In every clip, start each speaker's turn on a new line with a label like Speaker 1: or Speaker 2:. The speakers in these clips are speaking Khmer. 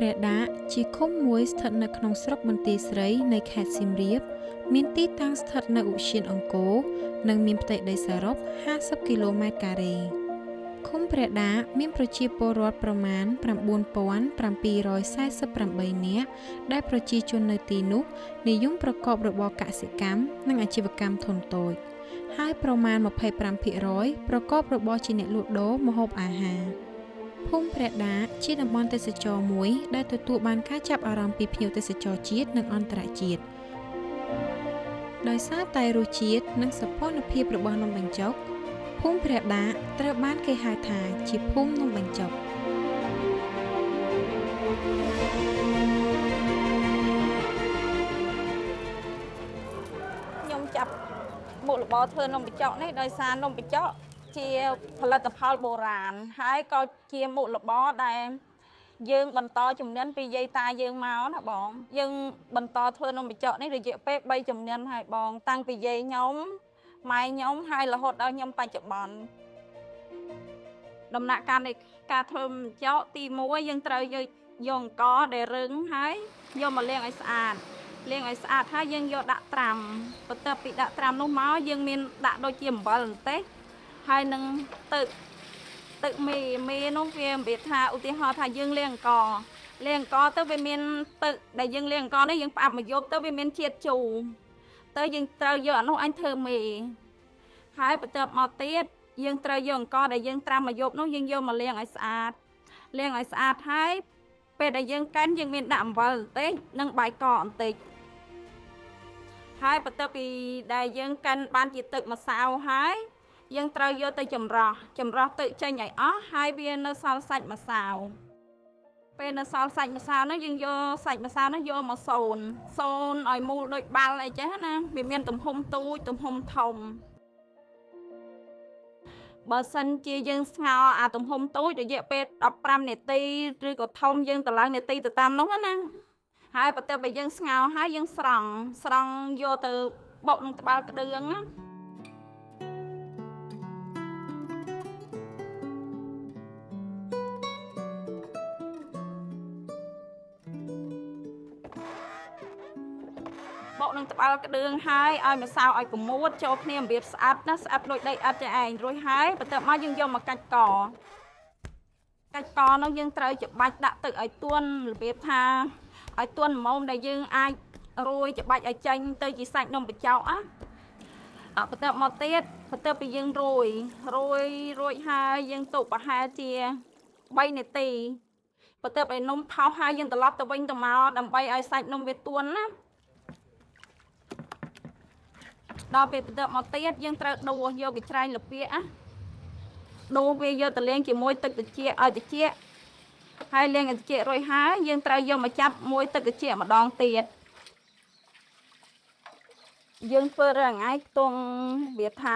Speaker 1: ព្រះដាក់ជាឃុំមួយស្ថិតនៅក្នុងស្រុកបន្ទាយស្រីនៃខេត្តសៀមរាបមានទីតាំងស្ថិតនៅឧទ្យានអង្គរនិងមានផ្ទៃដីសរុប50គីឡូម៉ែត្រការ៉េឃុំព្រះដាក់មានប្រជាពលរដ្ឋប្រមាណ9748នាក់ដែលប្រជាជននៅទីនោះនិយមប្រកបរបរកសិកម្មនិងអាជីវកម្មធុនតូចហើយប្រមាណ25%ប្រកបរបរជាអ្នកលក់ដូរម្ហូបអាហារភូមិព្រះដាក់ជាតំបន់ទេសចរណ៍មួយដែលទទួលបានការចាប់អារម្មណ៍ពីភ្ញៀវទេសចរជាតិនិងអន្តរជាតិដោយសារតែរសជាតិនិងសោភ័ណភាពរបស់នំបញ្ចុកភូមិព្រះដាក់ត្រូវបានគេហៅថាជាភូមិនំបញ្ចុក
Speaker 2: ខ្ញុំចាប់មុខរបរធ្វើនំបញ្ចុកនេះដោយសារនំបញ្ចុកជាផលិតផលបុរាណហើយក៏ជាមុខរបរដែលយើងបន្តជំនាន់ពីយាយតាយើងមកណាបងយើងបន្តធ្វើនំបញ្ចុកនេះរយៈពេល3ជំនាន់ហើយបងតាំងពីយាយខ្ញុំម៉ែខ្ញុំហើយរហូតដល់ខ្ញុំបច្ចុប្បន្នដំណាក់កាលនៃការធ្វើបញ្ចុកទី1យើងត្រូវយកអង្ករដែលរឹងហើយយកមកលាងឲ្យស្អាតហើយយើងយកដាក់ត្រាំបន្ទាប់ពីដាក់ត្រាំនោះមកយើងមានដាក់ដូចជាអំបិលបន្តិចហើយនឹងទឹកមេនោះវារបៀបថាឧទាហរណ៍ថាយើងលាងអង្ករទៅវាមានទឹកដែលយើងលាងអង្ករនេះយើងផ្អាប់មកយប់ទៅវាមានជាតិជូរទៅយើងត្រូវយកអានោះអញធ្វើមេហើយបន្ទាប់មកទៀតយើងត្រូវយកអង្ករដែលយើងត្រាំមកយប់នោះយើងយកមកលាងឲ្យស្អាតហើយពេលដែលយើងកិនយើងមានដាក់អំបិលបន្តិចនិងបាយកកបន្តិចហើយបន្ទាប់ពីដែលយើងកិនបានជាទឹកម្សៅហើយយើងត្រូវយកទៅចម្រោះទឹកចេញឲ្យអស់ហើយវានៅសល់សាច់ម្សៅពេលនៅសល់សាច់ម្សៅនោះយើងយកសាច់ម្សៅនោះយកមកសូនឲ្យមូលដូចបាល់អីចឹងណាវាមានទំហំទូចទំហំធំបើសិនជាយើងស្ងោរអាទំហំទូចរយៈពេល15នាទីឬក៏ធំយើងតម្លើងនាទីទៅតាមនោះណាហើយបន្ទាប់ពីយើងស្ងោរហើយយើងស្រង់យកទៅបុកនឹងត្បាល់ក្តឿងណាបុកនឹងត្បាល់ក្តឿងហើយឲ្យម្សៅឲ្យប្រមួតចូលគ្នារបៀបស្អាតណាស្អាតដូចដីឥដ្ឋចឹងឯងរួចហើយបន្ទាប់មកយើងយកមកកាច់កនោះយើងត្រូវច្បាច់ដាក់ទឹកឲ្យទន់របៀបថាឲ្យទន់ល្មមដែលយើងអាចរួយច្បាច់ឲ្យចេញទៅជាសាច់នំបញ្ចុកបន្ទាប់មកទៀតបន្ទាប់ពីយើងរួយរួចហើយយើងទុកប្រហែលជា3នាទីបន្ទាប់ឲ្យនំផុសហើយយើងត្រឡប់ទៅវិញទៅមកដើម្បីឲ្យសាច់នំវាទន់ណាដល់ពេលបន្ទាប់មកទៀតយើងត្រូវដួសយកកញ្ច្រែងលពាកដួសវាយកទៅលាងជាមួយទឹកត្រជាក់ឲ្យត្រជាក់ហើយលាងឲ្យត្រជាក់រួចហើយយើងត្រូវយកមកចាប់មួយទឹកត្រជាក់ម្ដងទៀតយើងធ្វើរាល់ថ្ងៃខ្ទង់វាថា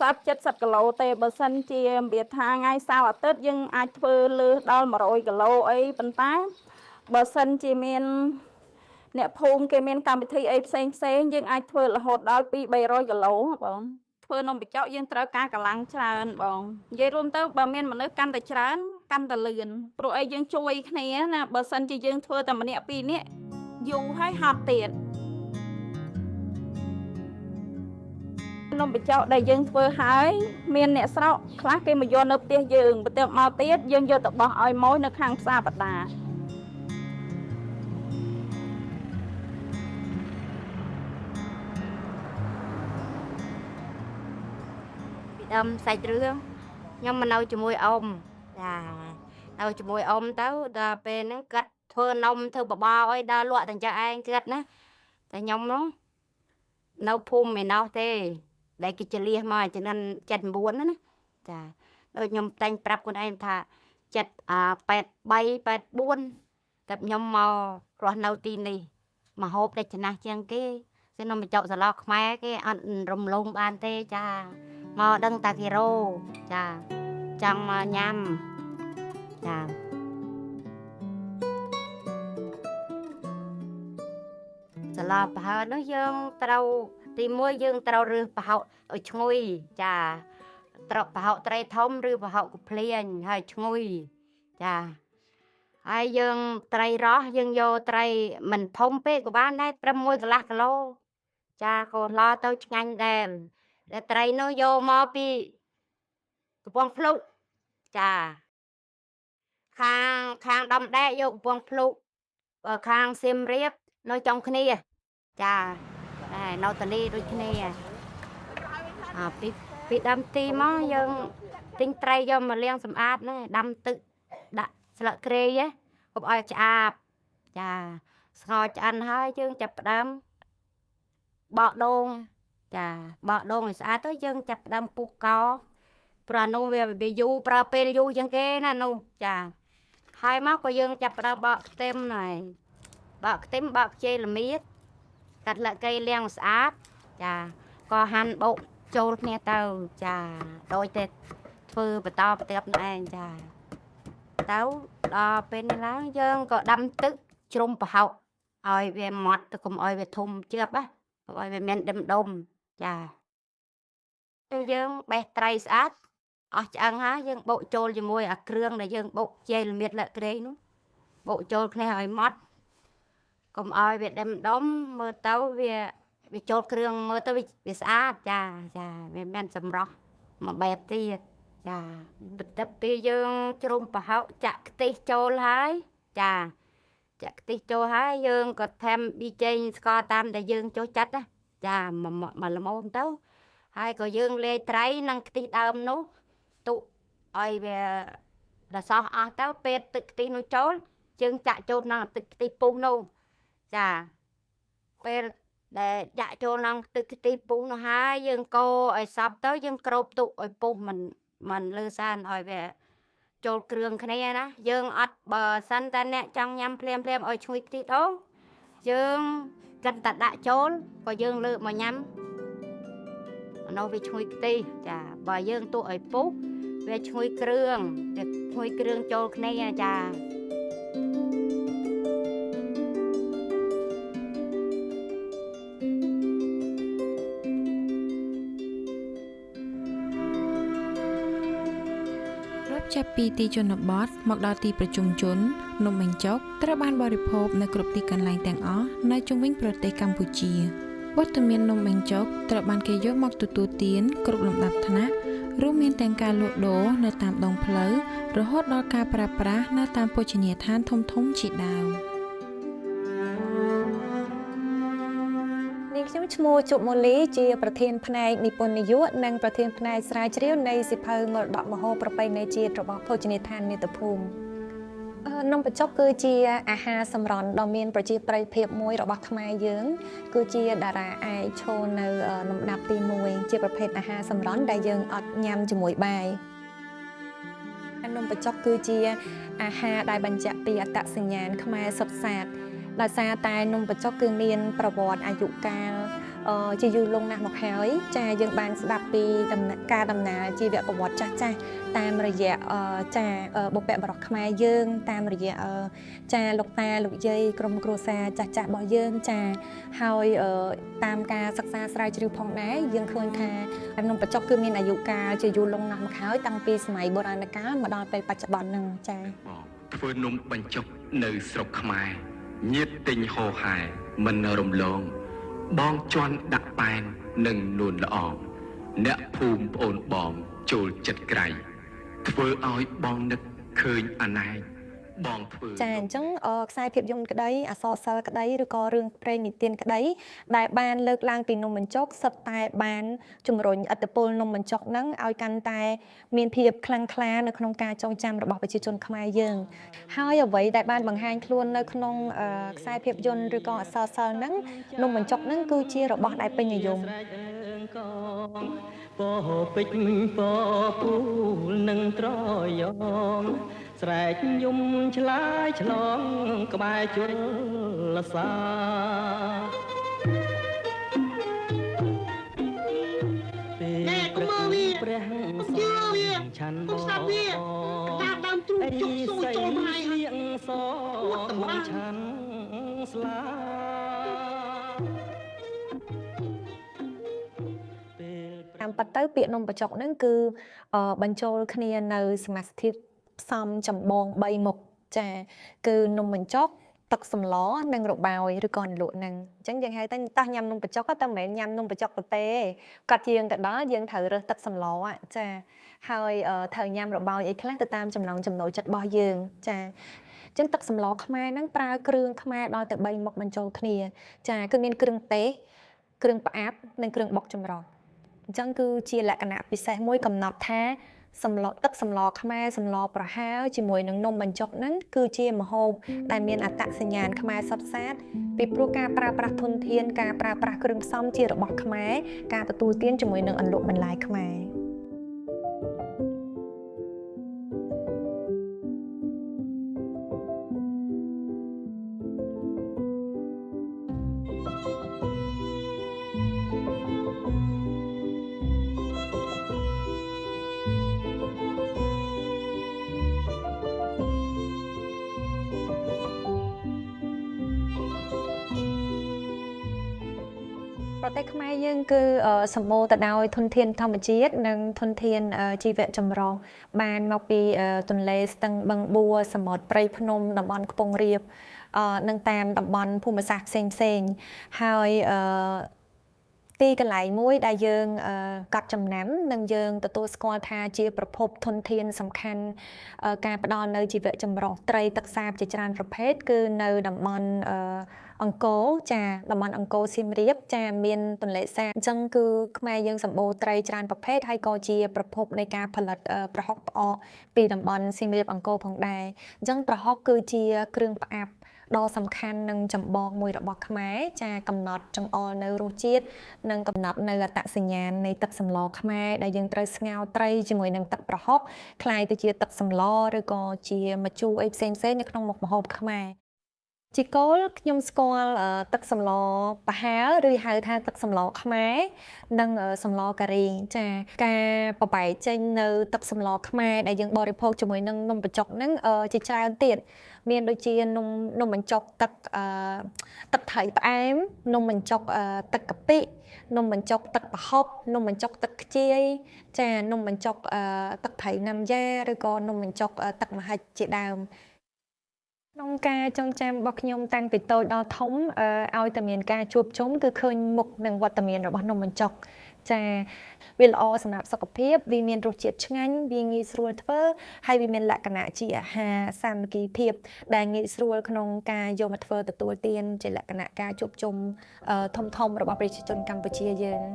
Speaker 2: 60-70គីឡូទេបើសិនជាវាថាថ្ងៃសៅរ៍អាទិត្យយើងអាចធ្វើលើសដល់100គីឡូអីប៉ុន្តែបើសិនជាមានអ្នកភូមិគេមានកម្មវិធីអីផ្សេងយើងអាចធ្វើរហូតដល់200-300គីឡូបងធ្វើនំបញ្ចុកយើងត្រូវការកម្លាំងច្រើនបងនិយាយរួមទៅបើមានមនុស្សកាន់តែច្រើនកាន់តែលឿនព្រោះអីយើងជួយគ្នាណាបើសិនជាយើងធ្វើតែម្នាក់ពីរនាក់យូរហើយហត់ទៀតនំបញ្ចុកដែលយើងធ្វើហើយមានអ្នកស្រុកខ្លះគេមកយកនៅផ្ទះយើងបន្ទាប់មកទៀតយើងយកទៅបោះឲ្យម៉ួយនៅខាងផ្សារបដា
Speaker 3: ដើមសាច់រឿងខ្ញុំមកនៅជាមួយអ៊ំចានៅជាមួយអ៊ំទៅដល់ពេលហ្នឹងគាត់ធ្វើនំធ្វើបបរអីដល់លក់តែចឹងឯងគាត់ណាតែខ្ញុំនោះនៅភូមិឯណោះទេដែលគេចលះមកចំនួន79ណាចាដូចខ្ញុំតែងប្រាប់ខ្លួនឯងថា83 84តែខ្ញុំមករស់នៅទីនេះមកហូបតែចំណាស់ជាងគេគឺនំបញ្ចុកសាឡោខ្មែរគេអត់រំលងបានទេចាមកដឹងតាគីរ៉ូចាចង់មកញ៉ាំចាសាឡោប្រហើននោះយើងត្រូវទី1យើងត្រូវរើសប្រហុកឲ្យឈ្ងុយចាត្រូវប្រហុកត្រីធំឬប្រហុកកភ្លៀងហើយឈ្ងុយចា ហើយយើងត្រីរស់យើងយកត្រីមិនធំពេកក៏បានដែរត្រឹម1កន្លះគីឡូចាក៏ឡទៅឆ្ងាញ់ដែរតែត្រីនោះយកមកពីកំពង់ភ្លុកចាខាងដំដែកយកកំពង់ភ្លុកខាងសៀមរាបនៅចំគ្នាចាដែរនៅតានីដូចគ្នាពីដើមទីមកយើងទិញត្រីយកមកលាងសម្អាតហ្នឹងដាំទឹកដាក់ស្លឹកគ្រៃកុំឲ្យឆ្អាបចាស្ងោរឆ្អិនហើយយើងចាប់ផ្ដើមបកដូងចាបកដូងឲ្យស្អាតទៅយើងចាប់ផ្ដើមពុះកោព្រោះអានោះវាយូរប្រើពេលយូរជាងគេណានោះចាហើយមកក៏យើងចាប់ផ្ដើមបកខ្ទឹមហើយបកខ្ទឹមបកខ្ចីល្មៀតកាត់ស្លឹកគ្រៃលាងស្អាតចាក៏ហាន់បុកចូលគ្នាទៅចាដូចតែធ្វើបន្តបន្ទាប់នោះឯងចាទៅដល់ពេលនេះឡើងយើងក៏ដាំទឹកជ្រុំប្រហុកឲ្យវាម៉ត់ទៅកុំឲ្យវាធំជាប់ណាកុំឲ្យវាមានដុំចាពេលយើងបេះត្រីស្អាតអស់ឆ្អឹងហើយយើងបុកចូលជាមួយអាគ្រឿងដែលយើងបុកជែល្មៀតលាក់ក្រែងនោះបុកចូលគ្នាឲ្យម៉ត់កុំឲ្យវាដុំមើលទៅវាចូលគ្រឿងមើលទៅវាស្អាតចាវាមិនសម្រស់មួយបែបទៀតចាបន្ទាប់ពីយើងជ្រុំប្រហុកចាក់ខ្ទិះចូលហើយចាចាក់ខ្ទិះចូលហើយយើងក៏ថែមប៊ីចេងស្ករតាមដែលយើងចូលចិត្តណាចាមកល្មមទៅហើយក៏យើងលាយត្រីនិងខ្ទិះដើមនោះទុកឲ្យវាដល់សោះអស់ទៅពេលទឹកខ្ទិះនោះចូលយើងចាក់ចូលក្នុងទឹកខ្ទិះពុះនោះចាពេលដែលចាក់ចូលក្នុងទឹកខ្ទិះពុះនោះហើយយើងកូរឲ្យសព្វទៅយើងគ្របទុកឲ្យពុះមិនលើសានឲ្យវាចូលគ្រឿងគ្នាណាយើងអត់បើសិនតែអ្នកចង់ញ៉ាំភ្លាមឲ្យឈ្ងុយខ្ទិះដូងយើងគិតតែដាក់ចូលក៏យើងលើកមកញ៉ាំនោះវាឈ្ងុយខ្ទិះចាបើយើងទុកឲ្យពុះវាឈ្ងុយគ្រឿងចូលគ្នាចា
Speaker 1: ចាប់ពីទីជនបទមកដល់ទីប្រជុំជននំបញ្ចុកត្រូវបានបរិភោគនៅគ្រប់ទីកន្លែងទាំងអស់នៅជុំវិញប្រទេសកម្ពុជាវត្តមាននំបញ្ចុកត្រូវបានគេយកមកទទួលទានគ្រប់លំដាប់ថ្នាក់រួមមានទាំងការលក់ដូរនៅតាមដងផ្លូវរហូតដល់ការប្រើប្រាស់នៅតាមភោជនីយដ្ឋានធំៗជាដើម
Speaker 4: ខ្ញុំឈ្មោះជប់ម៉ូលីជាប្រធានផ្នែកនិពន្ធនយោបាយនិងប្រធានផ្នែកស្រាវជ្រាវនៃសិភៅមរតកម្ហូបប្រពៃណីជាតិរបស់ភោជនីយដ្ឋានមាតុភូមិនំបញ្ចុកគឺជាអាហារសម្រន់ដ៏មានប្រជាប្រិយភាពមួយរបស់ខ្មែរយើងគឺជាតារាឯកឈរនៅលំដាប់ទី1ជាប្រភេទអាហារសម្រន់ដែលយើងអត់ញ៉ាំជាមួយបាយនំបញ្ចុកគឺជាអាហារដែលបញ្ជាក់ពីអត្តសញ្ញាណខ្មែរសុទ្ធសាធដោយសារតែនំបញ្ចុកគឺមានប្រវត្តិអាយុកាលជាយូរលង់ណាស់មកហើយចាយើងបានស្ដាប់ពីការដំណើរជីវប្រវត្តិចាស់តាមរយៈបុព្វបុរសខ្មែរយើងតាមរយៈលោកតាលោកយាយក្រុមគ្រួសារចាស់របស់យើងហើយតាមការសិក្សាស្រាវជ្រាវផងដែរយើងឃើញថានំបញ្ចុកគឺមានអាយុកាលជាយូរលង់ណាស់មកហើយតាំងពីសម័យបុរាណកាលមកដល់ពេលបច្ចុប្បន្នហ្នឹង
Speaker 5: ធ្វើនំបញ្ចុកនៅស្រុកខ្មែរញាតិទិញហោហែមិនរំលងបងជន់ដាក់ប៉ែននិងនួនល្អអ្នកភូមិប្អូនបងចូលចិត្តក្រៃធ្វើឲ្យបងនឹកឃើញអាណែកបងធ្វើ
Speaker 4: ចាអញ្ចឹងខ្សែភាពយន្តក្តីអក្សរសិល្ប៍ក្តីឬក៏រឿងព្រេងនិទានក្តីដែលបានលើកឡើងពីនំបញ្ចុកសុទ្ធតែបានជំរុញឥទ្ធិពលនំបញ្ចុកហ្នឹងឲ្យកាន់តែមានភាពខ្លាំងក្លានៅក្នុងការចងចាំរបស់ប្រជាជនខ្មែរយើងហើយអ្វីដែលបានបង្ហាញខ្លួននៅក្នុងខ្សែភាពយន្តឬក៏អក្សរសិល្ប៍ហ្នឹងនំបញ្ចុកហ្នឹងគឺជារបស់ដែលពេញនិយម
Speaker 6: ពោពេជ្រពោពូលនឹងត្រយងស្រែកយំឆ្លើយឆ្លងក្បែរជលសាពេលព្រឹកព្រះសង្ឃឆាន់បងតាមដើមទ្រូងចុកសូចូលមកហើយលៀងសបងឆាន់ស្លា
Speaker 4: តាមពិតទៅពាក្យនំបញ្ចុកហ្នឹងគឺបញ្ចូលគ្នានៅសមាសធាតុផ្សំចម្បង3មុខ ចាគឺនំបញ្ចុកទឹកសម្លនិងរបោយឬក៏លក់ហ្នឹងអញ្ចឹងយើងហៅតែតោះញ៉ាំនំបញ្ចុកតែមិនមែនញ៉ាំនំបញ្ចុកទៅទេគាត់យើងទៅដល់យើងត្រូវរើសទឹកសម្លចាហើយត្រូវញ៉ាំរបោយអីខ្លះទៅតាមចំណង់ចំណូលចិត្តរបស់យើងចាអញ្ចឹងទឹកសម្លខ្មែរហ្នឹងប្រើគ្រឿងខ្មែរដល់ទៅ3មុខបញ្ចូលគ្នាចាគឺមានគ្រឿងទេសគ្រឿងផ្អាប់និងគ្រឿងបុកចម្រុះអញ្ចឹងគឺជាលក្ខណៈពិសេសមួយកំណត់ថាសម្លទឹកសម្លខ្មែរសម្លប្រហើរជាមួយនឹងនំបញ្ចុកហ្នឹងគឺជាម្ហូបដែលមានអត្តសញ្ញាណខ្មែរសុទ្ធសាធពីព្រោះការប្រើប្រាស់ធនធានការប្រើប្រាស់គ្រឿងផ្សំជារបស់ខ្មែរការទទួលទានជាមួយនឹងអន្លក់បន្លែខ្មែរប្រទេសខ្មែរយើងគឺសម្បូរទៅដោយធនធានធម្មជាតិនិងធនធានជីវៈចម្រុះបានមកពីទន្លេស្ទឹងបឹងបួរសមុទ្រព្រៃភ្នំតំបន់ខ្ពង់រាបនិងតាមតំបន់ភូមិសាស្ត្រផ្សេងៗហើយទីកន្លែងមួយដែលយើងកាត់ចំណាំនិងយើងទទួលស្គាល់ថាជាប្រភពធនធានសំខាន់ការផ្ដល់នៅជីវៈចម្រុះត្រីទឹកសាបជាច្រើនប្រភេទគឺនៅតំបន់អង្គរចាតំបន់អង្គរសៀមរាបចាមានទន្លេសាបអញ្ចឹងគឺខ្មែរយើងសម្បូរត្រីច្រើនប្រភេទហើយក៏ជាប្រភពនៃការផលិតប្រហុកផ្អកពីតំបន់សៀមរាបអង្គរផងដែរអញ្ចឹងប្រហុកគឺជាគ្រឿងផ្អាប់ដ៏សំខាន់និងចម្បងមួយរបស់ខ្មែរចាកំណត់ចង្អុលនៅរសជាតិនិងកំណត់នៅអត្តសញ្ញាណនៃទឹកសម្លខ្មែរដែលយើងត្រូវស្ងោរត្រីជាមួយនឹងទឹកប្រហុកคล้ายទៅជាទឹកសម្លឬក៏ជាម្ជូរអីផ្សេងៗនៅក្នុងមុខម្ហូបខ្មែរជាគោលខ្ញុំស្គាល់ទឹកសម្លប្រហើរឬហៅថាទឹកសម្លខ្មែរនិងសម្លការីចាការបបែកចេញនៅទឹកសម្លខ្មែរដែលយើងបរិភោគជាមួយនឹងនំបញ្ចុកហ្នឹងជាច្រើនទៀតមានដូចជានំបញ្ចុកទឹកត្រីផ្អែមនំបញ្ចុកទឹកកាពិនំបញ្ចុកទឹកប្រហុកនំបញ្ចុកទឹកខ្ជាយចានំបញ្ចុកទឹកត្រីណាំយ៉ាឬក៏នំបញ្ចុកទឹកម្ហិចជាដើមក្នុងការចងចាំរបស់ខ្ញុំតាំងពីតូចដល់ធំឲ្យតែមានការជួបជុំគឺឃើញមុខនិងវត្តមានរបស់នំបញ្ចុកចាវាល្អសម្រាប់សុខភាពវាមានរសជាតិឆ្ងាញ់វាងាយស្រួលធ្វើហើយវាមានលក្ខណៈជាអាហារសាមគ្គីភាពដែលងាយស្រួលក្នុងការយកមកធ្វើទទួលទានជាលក្ខណៈការជួបជុំធំៗរបស់ប្រជាជនកម្ពុជាយើង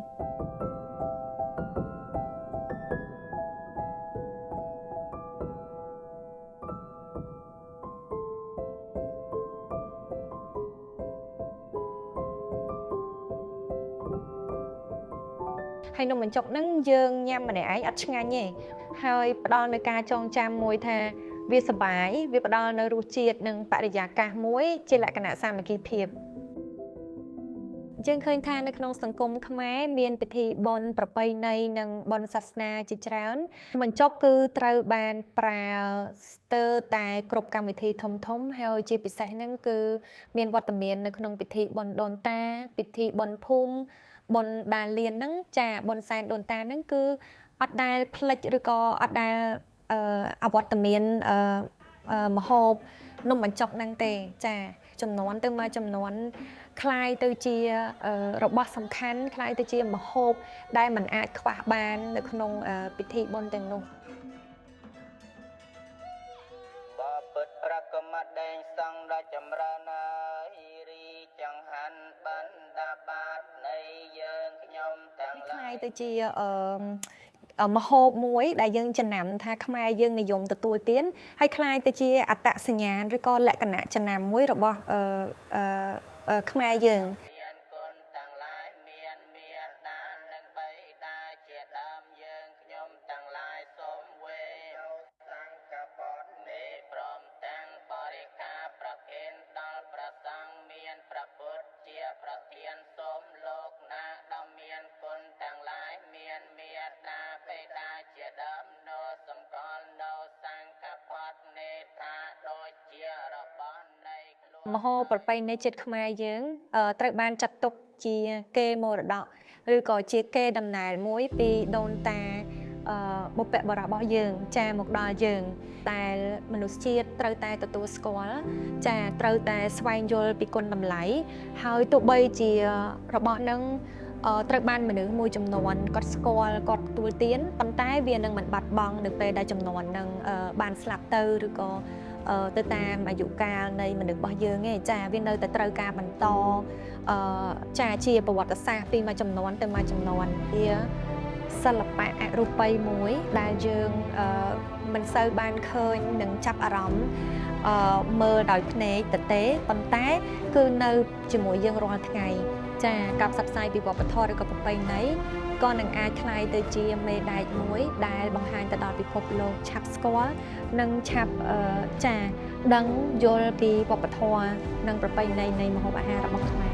Speaker 4: ហើយនំបញ្ចុកហ្នឹងយើងញ៉ាំម្នាក់ឯងអត់ឆ្ងាញ់ទេហើយផ្ដល់នូវការចងចាំមួយថាវាសប្បាយវាផ្ដល់នូវរសជាតិនិងបរិយាកាសមួយជាលក្ខណៈសាមគ្គីភាពយើងឃើញថានៅក្នុងសង្គមខ្មែរមានពិធីបុណ្យប្រពៃណីនិងបុណ្យសាសនាជាច្រើនបញ្ចុកគឺត្រូវបានប្រើស្ទើរតែគ្រប់កម្មវិធីធំៗហើយជាពិសេសហ្នឹងគឺមានវត្តមាននៅក្នុងពិធីបុណ្យដូនតាពិធីបុណ្យភូមិបុណ្យដាលៀនហ្នឹងចាបុណ្យសែនដូនតាហ្នឹងគឺអត់ដែលផ្លិចឬក៏អត់ដែលអវត្តមានមហូបនំបញ្ចុកហ្នឹងទេចាចំនួនទៅមកចំនួនคล้ายទៅជារបស់សំខាន់คล้ายទៅជាម្ហូបដែលมันអាចខ្វះបាននៅក្នុងពិធីបុណ្យទាំងនោះ
Speaker 7: បើពិតប្រកមដែងសង្ឃដ៏ចម្រើនរីចង្ហាន់បណ្ដាបាតនៃយើងខ្ញុំទាំងឡាយคล้ายទៅជាម្ហូបមួយដែលយើងចំណាំថាខ្មែរយើងនិយមទទួលទានហើយคล้ายទៅជាអត្តសញ្ញាណឬក៏លក្ខណៈចំណាំមួយរបស់ខ្មែរយើងម្ហូបប្រពៃណីជាតិខ្មែរយើងត្រូវបានចាត់ទុកជាកេរមរតកឬក៏ជាកេរដំណែលមួយពីដូនតា
Speaker 4: បុព្វបុរសរបស់យើងចាមកដល់យើងតែមនុស្សជាតិត្រូវតែទទួលស្គាល់ចាត្រូវតែស្វែងយល់ពីគុណតម្លៃហើយទោះបីជារបស់នឹងត្រូវបានមនុស្សមួយចំនួនគាត់ស្គាល់គាត់ទទួលទានប៉ុន្តែវានឹងមិនបាត់បង់នៅពេលដែលចំនួននឹងបានស្លាប់ទៅឬក៏ទៅតាមអាយុកាលនៃមនុស្សរបស់យើងឯងចាវានៅតែត្រូវការបន្តចាជាប្រវត្តិសាស្ត្រពីមួយចំនួនទៅមួយចំនួនវាសិល្បៈអរូបីមួយដែលយើងមិនសូវបានឃើញនឹងចាប់អារម្មណ៍មើលដោយភ្នែកទទេប៉ុន្តែគឺនៅជាមួយយើងរាល់ថ្ងៃចាការផ្សព្វផ្សាយពីវប្បធម៌ឬក៏ប្រពៃណីក៏នឹងអាចក្លាយទៅជាមេដែកមួយដែលបង្ហាញទៅដល់ពិភពលោកឆាប់ស្គាល់និងឆាប់ចាដឹងយល់ពីវប្បធម៌និងប្រពៃណីនៃម្ហូបអាហាររបស់ខ្មែរ